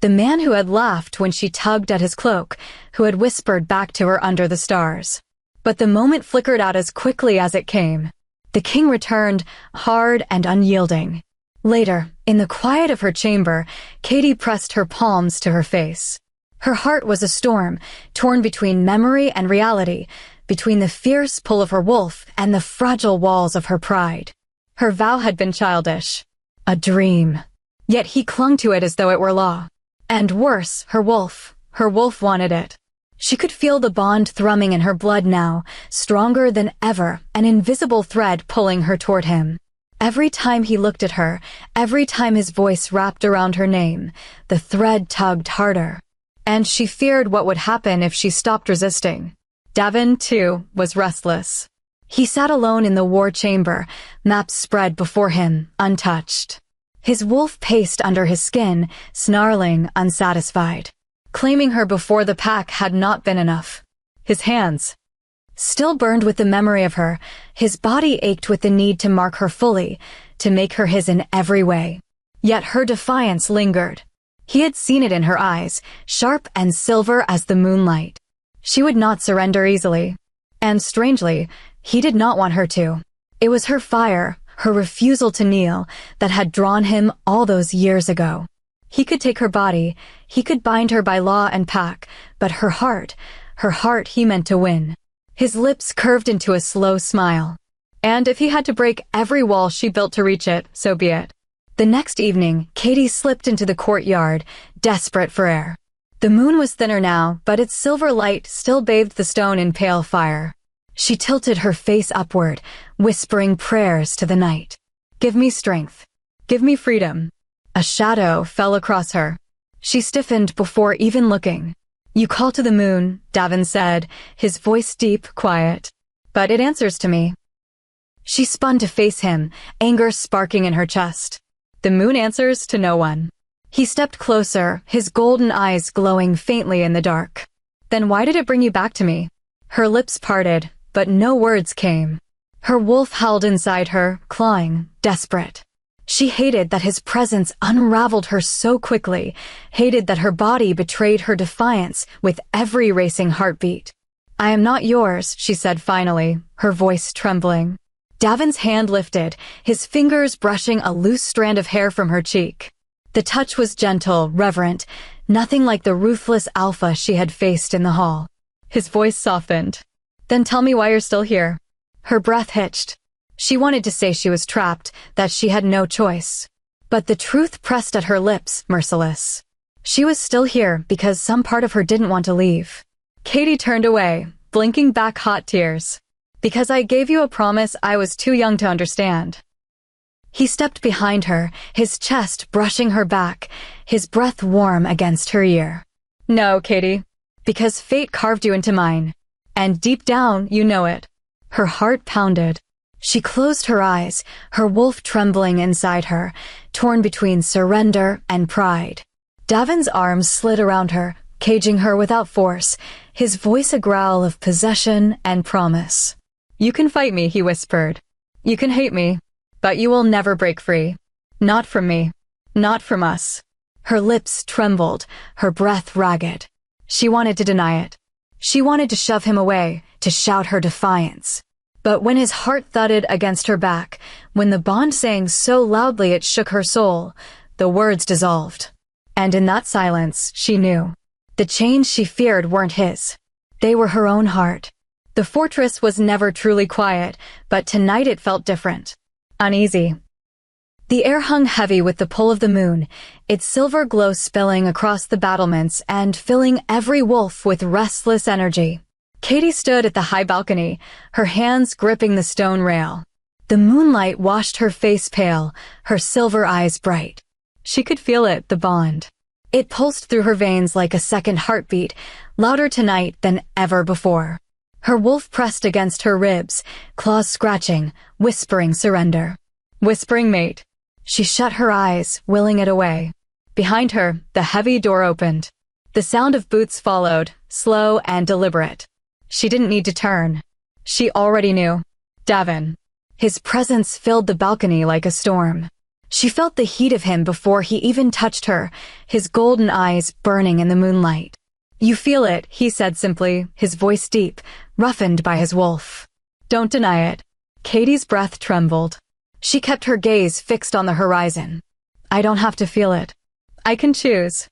S1: The man who had laughed when she tugged at his cloak, who had whispered back to her under the stars. But the moment flickered out as quickly as it came. The king returned, hard and unyielding. Later, in the quiet of her chamber, Katie pressed her palms to her face. Her heart was a storm, torn between memory and reality, between the fierce pull of her wolf and the fragile walls of her pride. Her vow had been childish. A dream. Yet he clung to it as though it were law. And worse, her wolf wanted it. She could feel the bond thrumming in her blood now, stronger than ever, an invisible thread pulling her toward him. Every time he looked at her, every time his voice wrapped around her name, the thread tugged harder. And she feared what would happen if she stopped resisting. Daven, too, was restless. He sat alone in the war chamber, maps spread before him, untouched. His wolf paced under his skin, snarling, unsatisfied. Claiming her before the pack had not been enough. His hands still burned with the memory of her, his body ached with the need to mark her fully, to make her his in every way. Yet her defiance lingered. He had seen it in her eyes, sharp and silver as the moonlight. She would not surrender easily. And strangely, he did not want her to. It was her fire, her refusal to kneel, that had drawn him all those years ago. He could take her body, he could bind her by law and pack, but her heart he meant to win. His lips curved into a slow smile. And if he had to break every wall she built to reach it, so be it. The next evening, Katie slipped into the courtyard, desperate for air. The moon was thinner now, but its silver light still bathed the stone in pale fire. She tilted her face upward, whispering prayers to the night. "Give me strength. Give me freedom." A shadow fell across her. She stiffened before even looking. "You call to the moon," Daven said, his voice deep, quiet. "But it answers to me." She spun to face him, anger sparking in her chest. "The moon answers to no one." He stepped closer, his golden eyes glowing faintly in the dark. "Then why did it bring you back to me?" Her lips parted, but no words came. Her wolf howled inside her, clawing, desperate. She hated that his presence unraveled her so quickly, hated that her body betrayed her defiance with every racing heartbeat. "I am not yours," she said finally, her voice trembling. Daven's hand lifted, his fingers brushing a loose strand of hair from her cheek. The touch was gentle, reverent, nothing like the ruthless alpha she had faced in the hall. His voice softened. Then tell me why you're still here. Her breath hitched. She wanted to say she was trapped, that she had no choice. But the truth pressed at her lips, merciless. She was still here because some part of her didn't want to leave. Katie turned away, blinking back hot tears. Because I gave you a promise I was too young to understand. He stepped behind her, his chest brushing her back, his breath warm against her ear. No, Katie. Because fate carved you into mine. And deep down, you know it. Her heart pounded. She closed her eyes, her wolf trembling inside her, torn between surrender and pride. Daven's arms slid around her, caging her without force, his voice a growl of possession and promise. You can fight me, he whispered. You can hate me, but you will never break free. Not from me. Not from us. Her lips trembled, her breath ragged. She wanted to deny it. She wanted to shove him away, to shout her defiance. But when his heart thudded against her back, when the bond sang so loudly it shook her soul, the words dissolved. And in that silence, she knew. The chains she feared weren't his. They were her own heart. The fortress was never truly quiet, but tonight it felt different. Uneasy. The air hung heavy with the pull of the moon, its silver glow spilling across the battlements and filling every wolf with restless energy. Katie stood at the high balcony, her hands gripping the stone rail. The moonlight washed her face pale, her silver eyes bright. She could feel it, the bond. It pulsed through her veins like a second heartbeat, louder tonight than ever before. Her wolf pressed against her ribs, claws scratching, whispering surrender. Whispering mate. She shut her eyes, willing it away. Behind her, the heavy door opened. The sound of boots followed, slow and deliberate. She didn't need to turn. She already knew. Daven. His presence filled the balcony like a storm. She felt the heat of him before he even touched her, his golden eyes burning in the moonlight. You feel it, he said simply, his voice deep, roughened by his wolf. Don't deny it. Katie's breath trembled. She kept her gaze fixed on the horizon. I don't have to feel it. I can choose.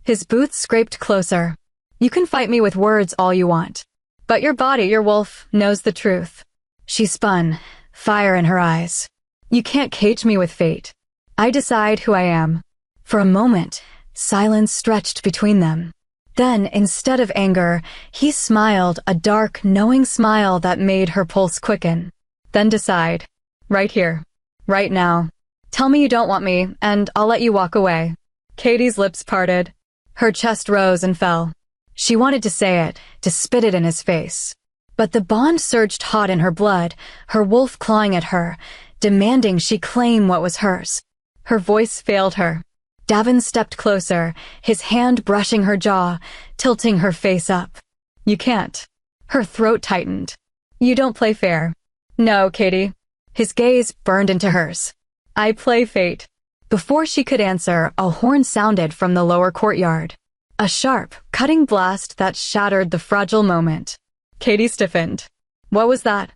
S1: His boots scraped closer. You can fight me with words all you want. But your body, your wolf, knows the truth. She spun, fire in her eyes. You can't cage me with fate. I decide who I am. For a moment, silence stretched between them. Then, instead of anger, he smiled, a dark, knowing smile that made her pulse quicken. Then decide. Right here. Right now. Tell me you don't want me, and I'll let you walk away. Katie's lips parted. Her chest rose and fell. She wanted to say it, to spit it in his face. But the bond surged hot in her blood, her wolf clawing at her, demanding she claim what was hers. Her voice failed her. Daven stepped closer, his hand brushing her jaw, tilting her face up. You can't. Her throat tightened. You don't play fair. No, Katie. His gaze burned into hers. I play fate. Before she could answer, a horn sounded from the lower courtyard. A sharp, cutting blast that shattered the fragile moment. Katie stiffened. What was that?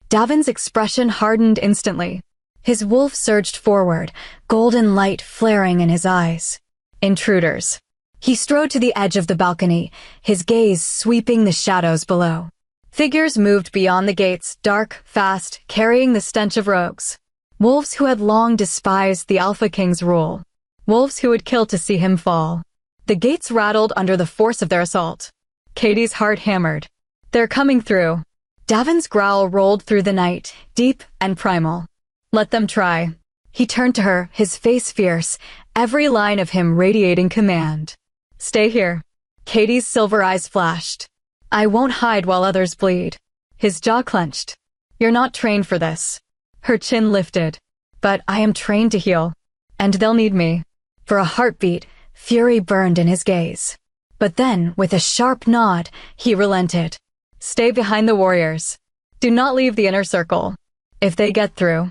S1: Daven's expression hardened instantly. His wolf surged forward, golden light flaring in his eyes. Intruders. He strode to the edge of the balcony, his gaze sweeping the shadows below. Figures moved beyond the gates, dark, fast, carrying the stench of rogues. Wolves who had long despised the Alpha King's rule. Wolves who would kill to see him fall. The gates rattled under the force of their assault. Katie's heart hammered. They're coming through. Daven's growl rolled through the night, deep and primal. Let them try. He turned to her, his face fierce, every line of him radiating command. Stay here. Katie's silver eyes flashed. I won't hide while others bleed. His jaw clenched. You're not trained for this. Her chin lifted. But I am trained to heal. And they'll need me. For a heartbeat, fury burned in his gaze. But then, with a sharp nod, he relented. Stay behind the warriors. Do not leave the inner circle. If they get through.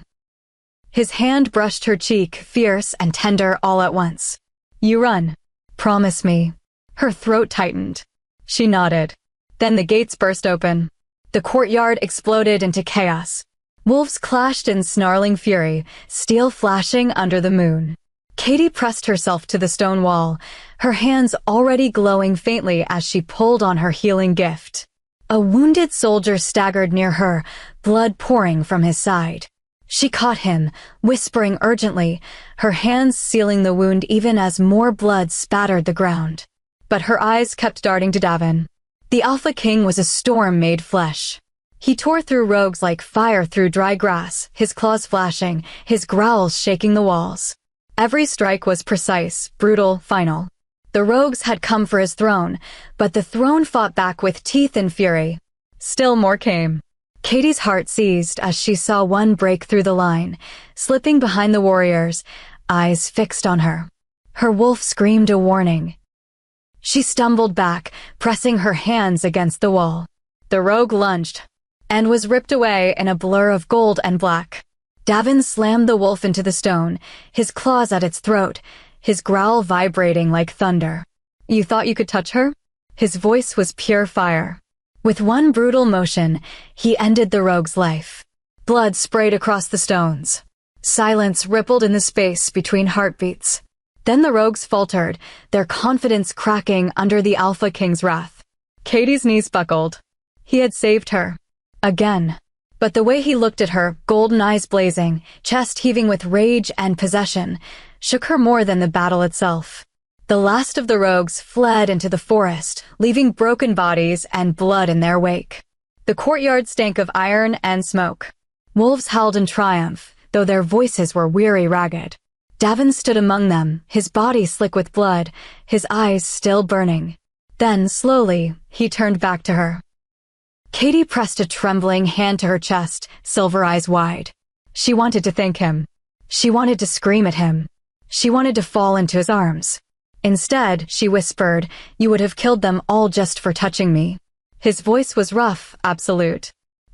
S1: His hand brushed her cheek, fierce and tender all at once. You run. Promise me. Her throat tightened. She nodded. Then the gates burst open. The courtyard exploded into chaos. Wolves clashed in snarling fury, steel flashing under the moon. Katie pressed herself to the stone wall, her hands already glowing faintly as she pulled on her healing gift. A wounded soldier staggered near her, blood pouring from his side. She caught him, whispering urgently, her hands sealing the wound even as more blood spattered the ground. But her eyes kept darting to Daven. The Alpha King was a storm made flesh. He tore through rogues like fire through dry grass, his claws flashing, his growls shaking the walls. Every strike was precise, brutal, final. The rogues had come for his throne, but the throne fought back with teeth and fury. Still more came. Katie's heart seized as she saw one break through the line, slipping behind the warriors, eyes fixed on her. Her wolf screamed a warning. She stumbled back, pressing her hands against the wall. The rogue lunged, and was ripped away in a blur of gold and black. Daven slammed the wolf into the stone, his claws at its throat, his growl vibrating like thunder. "You thought you could touch her?" His voice was pure fire. With one brutal motion, he ended the rogue's life. Blood sprayed across the stones. Silence rippled in the space between heartbeats. Then the rogues faltered, their confidence cracking under the Alpha King's wrath. Katie's knees buckled. He had saved her. Again. But the way he looked at her, golden eyes blazing, chest heaving with rage and possession, shook her more than the battle itself. The last of the rogues fled into the forest, leaving broken bodies and blood in their wake. The courtyard stank of iron and smoke. Wolves howled in triumph, though their voices were weary ragged. Daven stood among them, his body slick with blood, his eyes still burning. Then, slowly, he turned back to her. Katie pressed a trembling hand to her chest, silver eyes wide. She wanted to thank him. She wanted to scream at him. She wanted to fall into his arms. Instead, she whispered, "You would have killed them all just for touching me." His voice was rough, absolute.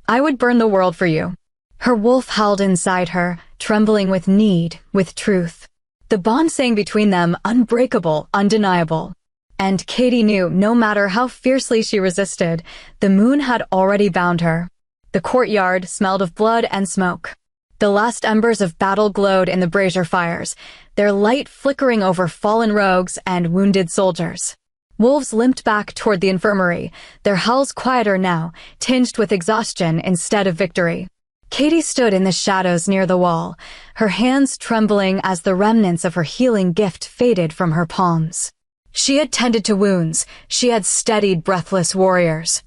S1: "I would burn the world for you." Her wolf howled inside her, trembling with need, with truth. The bond sang between them, unbreakable, undeniable. And Katie knew, no matter how fiercely she resisted, the moon had already bound her. The courtyard smelled of blood and smoke. The last embers of battle glowed in the brazier fires, their light flickering over fallen rogues and wounded soldiers. Wolves limped back toward the infirmary, their howls quieter now, tinged with exhaustion instead of victory. Katie stood in the shadows near the wall, her hands trembling as the remnants of her healing gift faded from her palms. She had tended to wounds, she had steadied breathless warriors.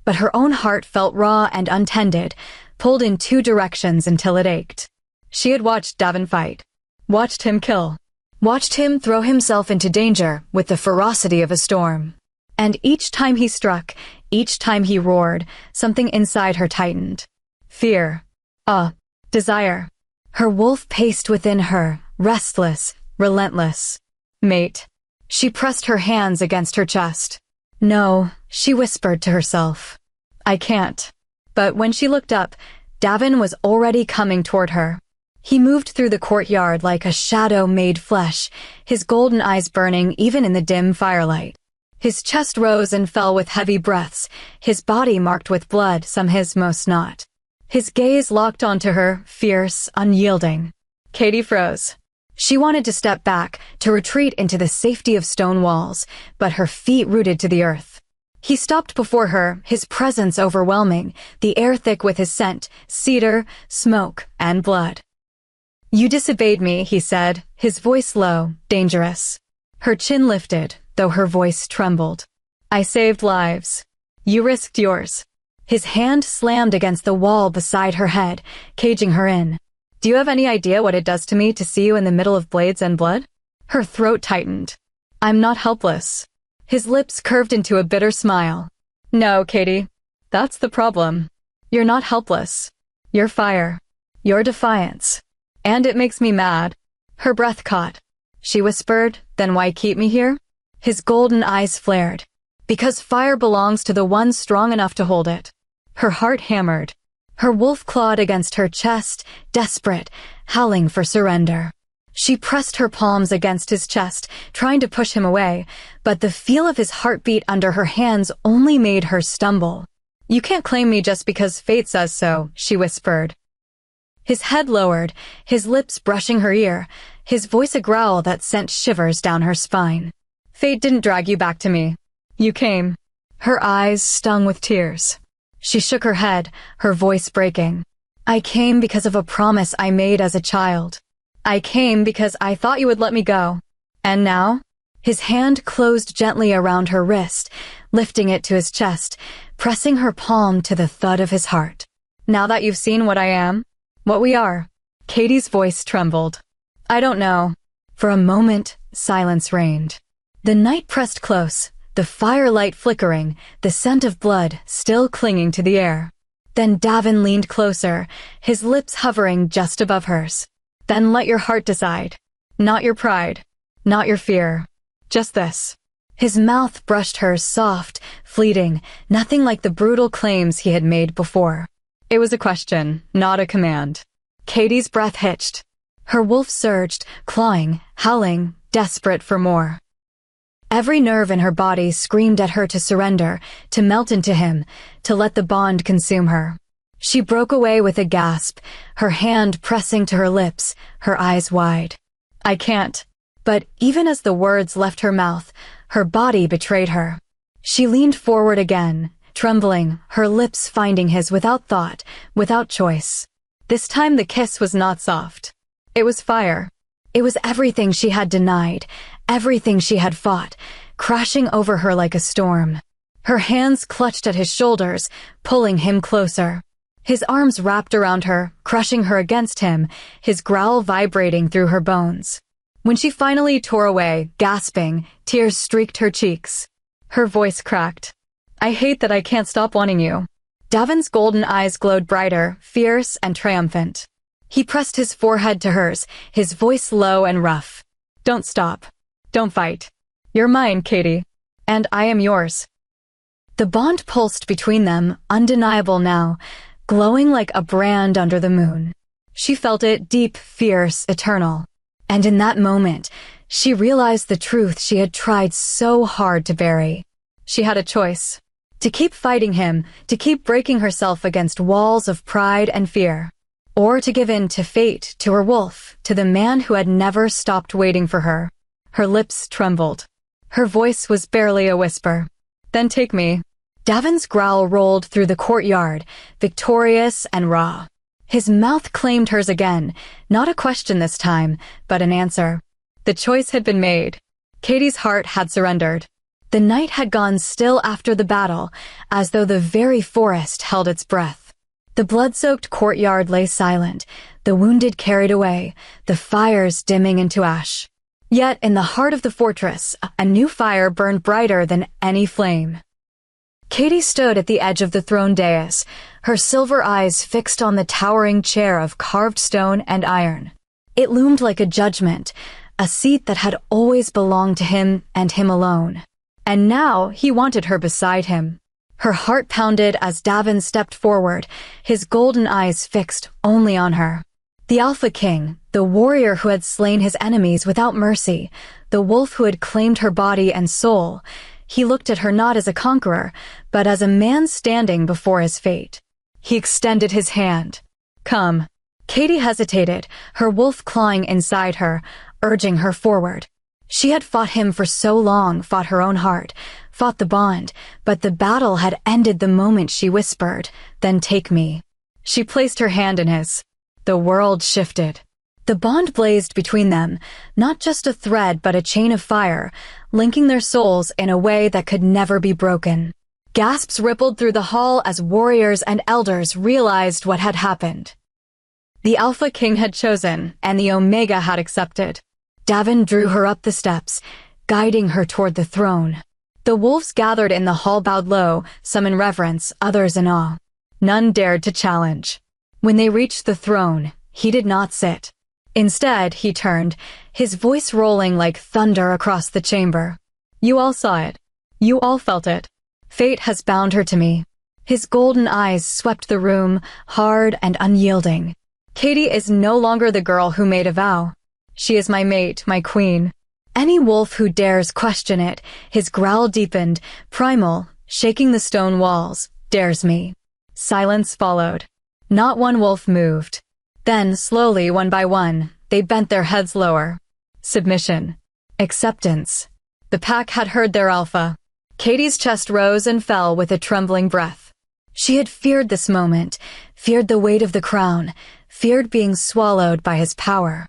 S1: But her own heart felt raw and untended, pulled in two directions until it ached. She had watched Daven fight, watched him kill, watched him throw himself into danger with the ferocity of a storm. And each time he struck, each time he roared, something inside her tightened. Fear. Awe. Desire. Her wolf paced within her, restless, relentless. "Mate." She pressed her hands against her chest. "No," she whispered to herself. "I can't." But when she looked up, Daven was already coming toward her. He moved through the courtyard like a shadow made flesh, his golden eyes burning even in the dim firelight. His chest rose and fell with heavy breaths, his body marked with blood, some his, most not. His gaze locked onto her, fierce, unyielding. Katie froze. She wanted to step back, to retreat into the safety of stone walls, but her feet rooted to the earth. He stopped before her, his presence overwhelming, the air thick with his scent, cedar, smoke, and blood. "You disobeyed me," he said, his voice low, dangerous. Her chin lifted, though her voice trembled. "I saved lives. You risked yours." His hand slammed against the wall beside her head, caging her in. "Do you have any idea what it does to me to see you in the middle of blades and blood?" Her throat tightened. "I'm not helpless." His lips curved into a bitter smile. "No, Katie. That's the problem. You're not helpless. You're fire. You're defiance. And it makes me mad." Her breath caught. She whispered, "Then why keep me here?" His golden eyes flared. "Because fire belongs to the one strong enough to hold it." Her heart hammered. Her wolf clawed against her chest, desperate, howling for surrender. She pressed her palms against his chest, trying to push him away, but the feel of his heartbeat under her hands only made her stumble. "You can't claim me just because fate says so," she whispered. His head lowered, his lips brushing her ear, his voice a growl that sent shivers down her spine. Fate didn't drag you back to me. You came. Her eyes stung with tears. She shook her head, her voice breaking. I came because of a promise I made as a child. I came because I thought you would let me go. And now? His hand closed gently around her wrist, lifting it to his chest, pressing her palm to the thud of his heart. Now that you've seen what I am, what we are, Katie's voice trembled. I don't know. For a moment, silence reigned. The night pressed close, the firelight flickering, the scent of blood still clinging to the air. Then Daven leaned closer, his lips hovering just above hers. Then let your heart decide. Not your pride. Not your fear. Just this. His mouth brushed hers soft, fleeting, nothing like the brutal claims he had made before. It was a question, not a command. Katie's breath hitched. Her wolf surged, clawing, howling, desperate for more. Every nerve in her body screamed at her to surrender, to melt into him, to let the bond consume her. She broke away with a gasp, her hand pressing to her lips, her eyes wide. I can't. But even as the words left her mouth, her body betrayed her. She leaned forward again, trembling, her lips finding his without thought, without choice. This time the kiss was not soft. It was fire. It was everything she had denied, everything she had fought, crashing over her like a storm. Her hands clutched at his shoulders, pulling him closer. His arms wrapped around her, crushing her against him, his growl vibrating through her bones. When she finally tore away, gasping, tears streaked her cheeks. Her voice cracked. I hate that I can't stop wanting you. Daven's golden eyes glowed brighter, fierce and triumphant. He pressed his forehead to hers, his voice low and rough. Don't stop. Don't fight. You're mine, Katie. And I am yours. The bond pulsed between them, undeniable now, glowing like a brand under the moon. She felt it deep, fierce, eternal. And in that moment, she realized the truth she had tried so hard to bury. She had a choice. To keep fighting him, to keep breaking herself against walls of pride and fear. Or to give in to fate, to her wolf, to the man who had never stopped waiting for her. Her lips trembled. Her voice was barely a whisper. Then take me. Daven's growl rolled through the courtyard, victorious and raw. His mouth claimed hers again, not a question this time, but an answer. The choice had been made. Katie's heart had surrendered. The night had gone still after the battle, as though the very forest held its breath. The blood-soaked courtyard lay silent, the wounded carried away, the fires dimming into ash. Yet in the heart of the fortress, a new fire burned brighter than any flame. Katie stood at the edge of the throne dais, her silver eyes fixed on the towering chair of carved stone and iron. It loomed like a judgment, a seat that had always belonged to him and him alone. And now he wanted her beside him. Her heart pounded as Daven stepped forward, his golden eyes fixed only on her. The Alpha King, the warrior who had slain his enemies without mercy, the wolf who had claimed her body and soul. He looked at her not as a conqueror, but as a man standing before his fate. He extended his hand. Come. Katie hesitated, her wolf clawing inside her, urging her forward. She had fought him for so long, fought her own heart, fought the bond, but the battle had ended the moment she whispered, "Then take me." She placed her hand in his. The world shifted. The bond blazed between them, not just a thread but a chain of fire, linking their souls in a way that could never be broken. Gasps rippled through the hall as warriors and elders realized what had happened. The Alpha King had chosen, and the Omega had accepted. Daven drew her up the steps, guiding her toward the throne. The wolves gathered in the hall bowed low, some in reverence, others in awe. None dared to challenge. When they reached the throne, he did not sit. Instead, he turned, his voice rolling like thunder across the chamber. You all saw it. You all felt it. Fate has bound her to me. His golden eyes swept the room, hard and unyielding. Katie is no longer the girl who made a vow. She is my mate, my queen. Any wolf who dares question it, his growl deepened, primal, shaking the stone walls, dares me. Silence followed. Not one wolf moved. Then, slowly, one by one, they bent their heads lower. Submission. Acceptance. The pack had heard their alpha. Katie's chest rose and fell with a trembling breath. She had feared this moment, feared the weight of the crown, feared being swallowed by his power.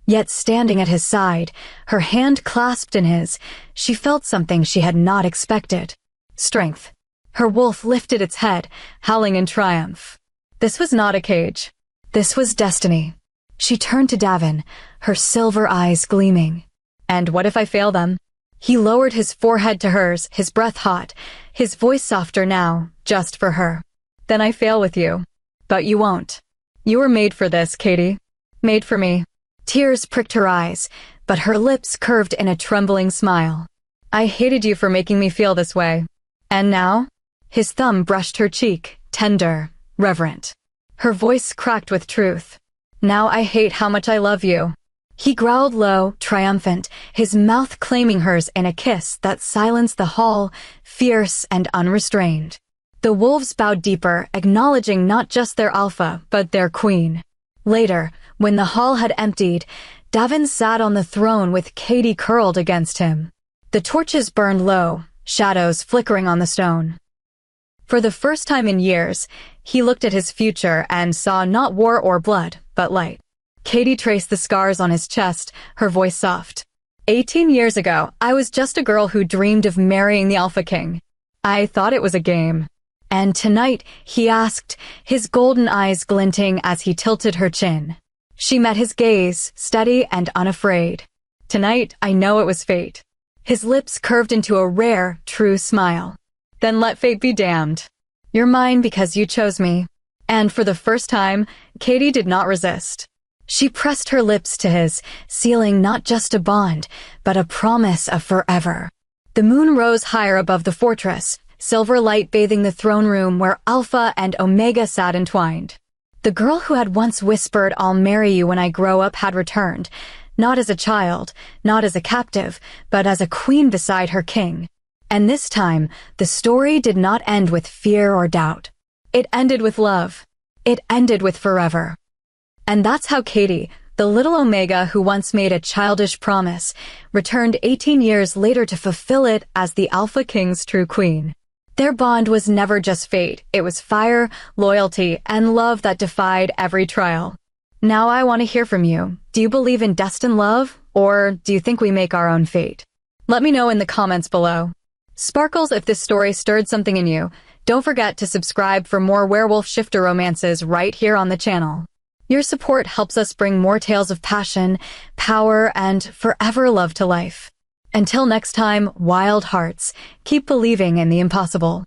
S1: Yet standing at his side, her hand clasped in his, she felt something she had not expected. Strength. Her wolf lifted its head, howling in triumph. This was not a cage. This was destiny. She turned to Daven, her silver eyes gleaming. And what if I fail them? He lowered his forehead to hers, his breath hot, his voice softer now, just for her. Then I fail with you. But you won't. You were made for this, Katie. Made for me. Tears pricked her eyes, but her lips curved in a trembling smile. I hated you for making me feel this way. And now? His thumb brushed her cheek, tender, reverent. Her voice cracked with truth. Now I hate how much I love you. He growled low, triumphant, his mouth claiming hers in a kiss that silenced the hall, fierce and unrestrained. The wolves bowed deeper, acknowledging not just their alpha, but their queen. Later, when the hall had emptied, Daven sat on the throne with Katie curled against him. The torches burned low, shadows flickering on the stone. For the first time in years, he looked at his future and saw not war or blood, but light. Katie traced the scars on his chest, her voice soft. 18 years ago, I was just a girl who dreamed of marrying the Alpha King. I thought it was a game. And tonight, he asked, his golden eyes glinting as he tilted her chin. She met his gaze, steady and unafraid. Tonight, I know it was fate. His lips curved into a rare, true smile. Then let fate be damned. You're mine because you chose me. And for the first time, Katie did not resist. She pressed her lips to his, sealing not just a bond, but a promise of forever. The moon rose higher above the fortress, silver light bathing the throne room where Alpha and Omega sat entwined. The girl who had once whispered, "I'll marry you when I grow up," had returned, not as a child, not as a captive, but as a queen beside her king. And this time, the story did not end with fear or doubt. It ended with love. It ended with forever. And that's how Katie, the little Omega who once made a childish promise, returned 18 years later to fulfill it as the Alpha King's true queen. Their bond was never just fate, it was fire, loyalty, and love that defied every trial. Now I want to hear from you. Do you believe in destined love, or do you think we make our own fate? Let me know in the comments below. Sparkles, if this story stirred something in you, don't forget to subscribe for more werewolf shifter romances right here on the channel. Your support helps us bring more tales of passion, power, and forever love to life. Until next time, wild hearts, keep believing in the impossible.